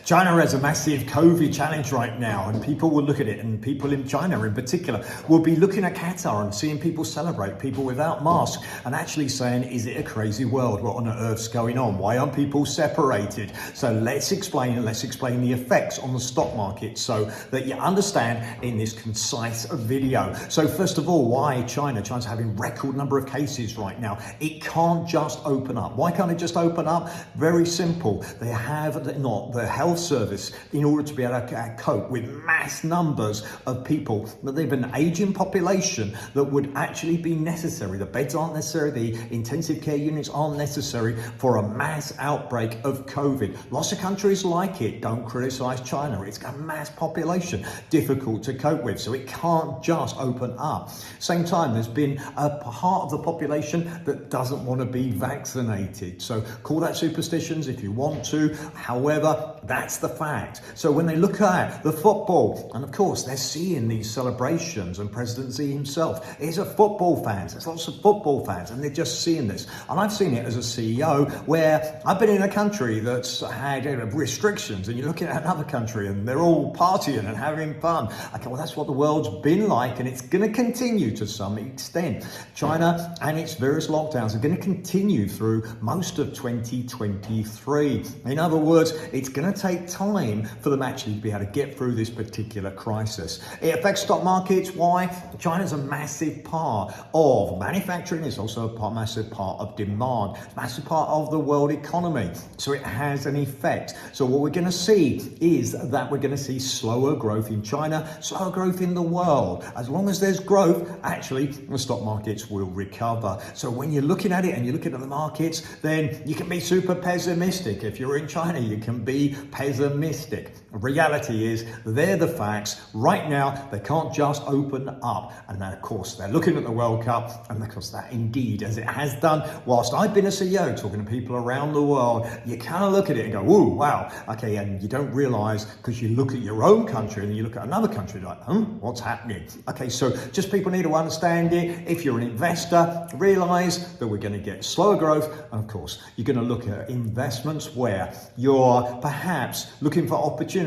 China has a massive COVID challenge right now, and people will look at it, and people in China in particular will be looking at Qatar and seeing people celebrate, people without masks, and actually saying, is it a crazy world? What on earth's going on? Why aren't people separated? So let's explain the effects on the stock market so that you understand in this concise video. So first of all, why China? China's having record number of cases right now. It can't just open up. Why can't it just open up? Very simple. They have not the health service in order to be able to cope with mass numbers of people. That they've an aging population that would actually be necessary. The beds aren't necessary. The intensive care units aren't necessary for a mass outbreak of COVID. Lots of countries like it. Don't criticize China. It's got a mass population, difficult to cope with. So it can't just open up. Same time, there's been a part of the population that doesn't want to be vaccinated. So call that superstitions if you want to. However, that's the fact. So when they look at the football, and of course they're seeing these celebrations, and President Xi himself is a football fan. There's lots of football fans, and they're just seeing this. And I've seen it as a CEO where I've been in a country that's had restrictions, and you're looking at another country and they're all partying and having fun. Okay, well, that's what the world's been like, and it's going to continue to some extent. China and its various lockdowns are going to continue through most of 2023. In other words, it's going to take time for them actually to be able to get through this particular crisis. It affects stock markets. Why? China's a massive part of manufacturing. It's also a massive part of demand, massive part of the world economy. So it has an effect. So what we're going to see is that we're going to see slower growth in China, slower growth in the world. As long as there's growth, actually, the stock markets will recover. So when you're looking at it and you're looking at the markets, then you can be super pessimistic. If you're in China, you can be pessimistic. The reality is they're the facts. Right now, they can't just open up. And then, of course, they're looking at the World Cup, and because that indeed, as it has done, whilst I've been a CEO talking to people around the world, you kind of look at it and go, ooh, wow, okay, and you don't realize because you look at your own country and you look at another country like, what's happening? Okay, so just people need to understand it. If you're an investor, realize that we're going to get slower growth. And of course, you're going to look at investments where you're perhaps looking for opportunities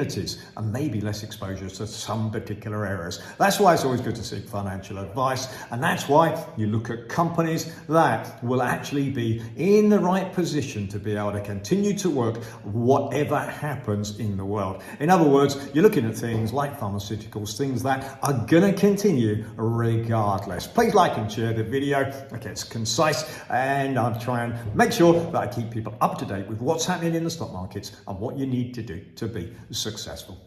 and maybe less exposure to some particular areas. That's why it's always good to seek financial advice. And that's why you look at companies that will actually be in the right position to be able to continue to work whatever happens in the world. In other words, you're looking at things like pharmaceuticals, things that are going to continue regardless. Please like and share the video. Okay, it's concise, and I'll try and make sure that I keep people up to date with what's happening in the stock markets and what you need to do to be successful.